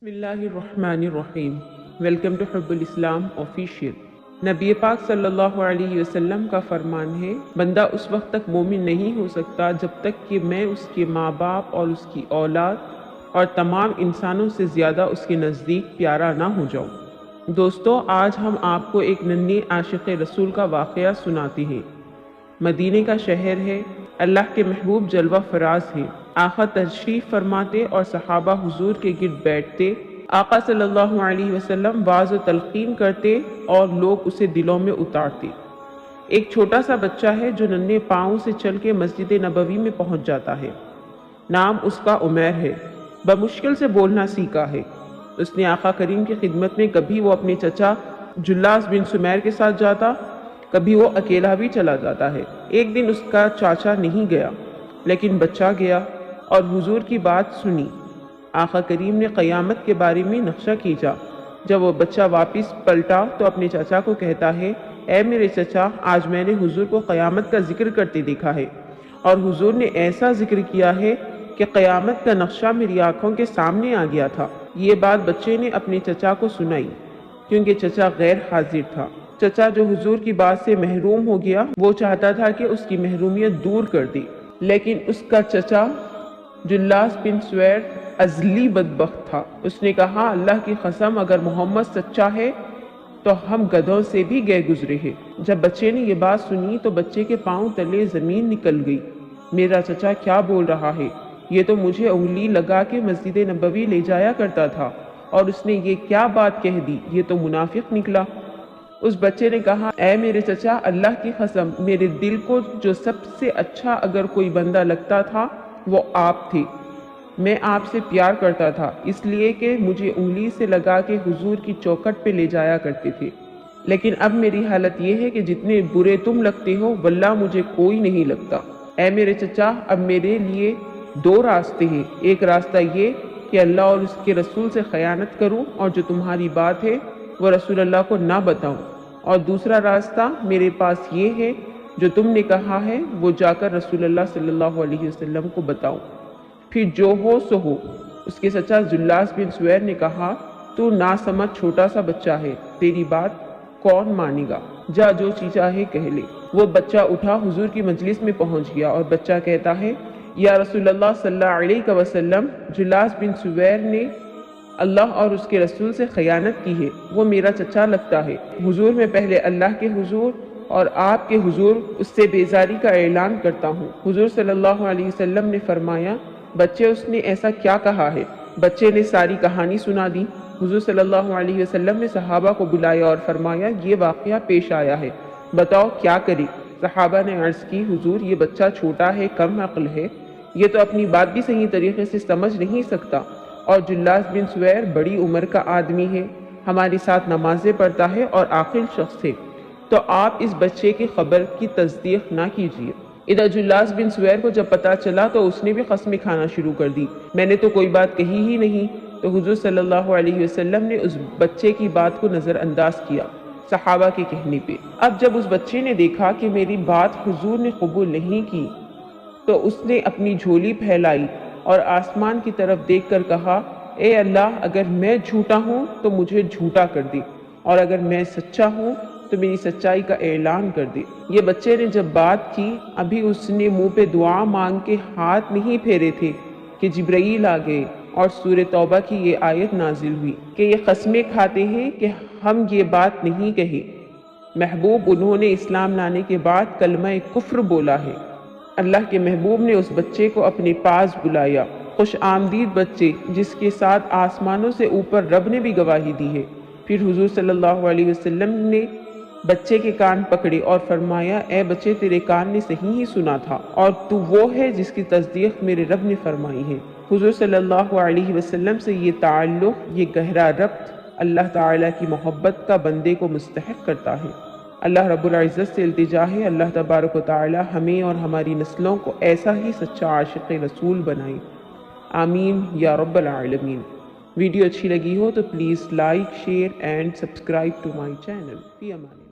بسم اللہ الرحمن الرحیم۔ ویلکم ٹو حب الاسلام آفیشیل۔ نبی پاک صلی اللہ علیہ وسلم کا فرمان ہے، بندہ اس وقت تک مومن نہیں ہو سکتا جب تک کہ میں اس کے ماں باپ اور اس کی اولاد اور تمام انسانوں سے زیادہ اس کے نزدیک پیارا نہ ہو جاؤں۔ دوستو، آج ہم آپ کو ایک ننھے عاشق رسول کا واقعہ سناتے ہیں۔ مدینے کا شہر ہے، اللہ کے محبوب جلوہ فراز ہیں۔ آقا تشریف فرماتے اور صحابہ حضور کے گرد بیٹھتے، آقا صلی اللہ علیہ وسلم واعظ و تلقین کرتے اور لوگ اسے دلوں میں اتارتے۔ ایک چھوٹا سا بچہ ہے جو ننھے پاؤں سے چل کے مسجد نبوی میں پہنچ جاتا ہے۔ نام اس کا عمیر ہے۔ بمشکل سے بولنا سیکھا ہے۔ اس نے آقا کریم کی خدمت میں کبھی وہ اپنے چچا جلاس بن سمیر کے ساتھ جاتا، کبھی وہ اکیلا بھی چلا جاتا ہے۔ ایک دن اس کا چاچا نہیں گیا، لیکن بچہ گیا اور حضور کی بات سنی۔ آقا کریم نے قیامت کے بارے میں نقشہ کھینچا۔ جب وہ بچہ واپس پلٹا تو اپنے چچا کو کہتا ہے، اے میرے چچا، آج میں نے حضور کو قیامت کا ذکر کرتے دیکھا ہے، اور حضور نے ایسا ذکر کیا ہے کہ قیامت کا نقشہ میری آنکھوں کے سامنے آ گیا تھا۔ یہ بات بچے نے اپنے چچا کو سنائی، کیونکہ چچا غیر حاضر تھا۔ چچا جو حضور کی بات سے محروم ہو گیا، وہ چاہتا تھا کہ اس کی محرومیت دور کر دے، لیکن اس کا چچا جلاس بن سویر ازلی بدبخت تھا۔ اس نے کہا، اللہ کی قسم، اگر محمد سچا ہے تو ہم گدھوں سے بھی گئے گزرے ہیں۔ جب بچے نے یہ بات سنی تو بچے کے پاؤں تلے زمین نکل گئی۔ میرا چچا کیا بول رہا ہے؟ یہ تو مجھے انگلی لگا کے مسجد نبوی لے جایا کرتا تھا، اور اس نے یہ کیا بات کہہ دی؟ یہ تو منافق نکلا۔ اس بچے نے کہا، اے میرے چچا، اللہ کی قسم، میرے دل کو جو سب سے اچھا اگر کوئی بندہ لگتا تھا وہ آپ تھے۔ میں آپ سے پیار کرتا تھا، اس لیے کہ مجھے انگلی سے لگا کے حضور کی چوکھٹ پہ لے جایا کرتے تھے، لیکن اب میری حالت یہ ہے کہ جتنے برے تم لگتے ہو، واللہ مجھے کوئی نہیں لگتا۔ اے میرے چچا، اب میرے لیے دو راستے ہیں۔ ایک راستہ یہ کہ اللہ اور اس کے رسول سے خیانت کروں اور جو تمہاری بات ہے وہ رسول اللہ کو نہ بتاؤں، اور دوسرا راستہ میرے پاس یہ ہے، جو تم نے کہا ہے وہ جا کر رسول اللہ صلی اللہ علیہ وسلم کو بتاؤں، پھر جو ہو سو ہو۔ اس کے چچا جلاس بن سویر نے کہا، تو ناسمجھ چھوٹا سا بچہ ہے، تیری بات کون مانے گا؟ جا جو چاہے کہہ لے۔ وہ بچہ اٹھا، حضور کی مجلس میں پہنچ گیا، اور بچہ کہتا ہے، یا رسول اللہ صلی اللہ علیہ وسلم، جلاس بن سویر نے اللہ اور اس کے رسول سے خیانت کی ہے، وہ میرا چچا لگتا ہے۔ حضور، میں پہلے اللہ کے حضور اور آپ کے حضور اس سے بیزاری کا اعلان کرتا ہوں۔ حضور صلی اللہ علیہ وسلم نے فرمایا، بچے، اس نے ایسا کیا کہا ہے؟ بچے نے ساری کہانی سنا دی۔ حضور صلی اللہ علیہ وسلم نے صحابہ کو بلایا اور فرمایا، یہ واقعہ پیش آیا ہے، بتاؤ کیا کرے؟ صحابہ نے عرض کی، حضور، یہ بچہ چھوٹا ہے، کم عقل ہے، یہ تو اپنی بات بھی صحیح طریقے سے سمجھ نہیں سکتا، اور جلاس بن سویر بڑی عمر کا آدمی ہے، ہمارے ساتھ نمازیں پڑھتا ہے اور عاقل شخص ہے، تو آپ اس بچے کی خبر کی تصدیق نہ کیجیے۔ ادھر جلاس بن سویر کو جب پتا چلا تو اس نے بھی قسمیں کھانا شروع کر دی، میں نے تو کوئی بات کہی ہی نہیں۔ تو حضور صلی اللہ علیہ وسلم نے اس بچے کی بات کو نظر انداز کیا صحابہ کے کہنے پہ۔ اب جب اس بچے نے دیکھا کہ میری بات حضور نے قبول نہیں کی، تو اس نے اپنی جھولی پھیلائی اور آسمان کی طرف دیکھ کر کہا، اے اللہ، اگر میں جھوٹا ہوں تو مجھے جھوٹا کر دے، اور اگر میں سچا ہوں تو میری سچائی کا اعلان کر دے۔ یہ بچے نے جب بات کی، ابھی اس نے منہ پہ دعا مانگ کے ہاتھ نہیں پھیرے تھے کہ جبرائیل آ گئے اور سورہ توبہ کی یہ آیت نازل ہوئی کہ یہ قسمیں کھاتے ہیں کہ ہم یہ بات نہیں کہے۔ محبوب، انہوں نے اسلام لانے کے بعد کلمہ کفر بولا ہے۔ اللہ کے محبوب نے اس بچے کو اپنے پاس بلایا، خوش آمدید بچے، جس کے ساتھ آسمانوں سے اوپر رب نے بھی گواہی دی ہے۔ پھر حضور صلی اللہ علیہ وسلم نے بچے کے کان پکڑے اور فرمایا، اے بچے، تیرے کان نے صحیح ہی سنا تھا، اور تو وہ ہے جس کی تصدیق میرے رب نے فرمائی ہے۔ حضور صلی اللہ علیہ وسلم سے یہ تعلق، یہ گہرا ربط اللہ تعالیٰ کی محبت کا بندے کو مستحق کرتا ہے۔ اللہ رب العزت سے التجا ہے، اللہ تبارک و تعالی ہمیں اور ہماری نسلوں کو ایسا ہی سچا عاشق رسول بنائے، آمین یا رب العالمین۔ ویڈیو اچھی لگی ہو تو please like, share and subscribe to my channel. فی امان اللہ۔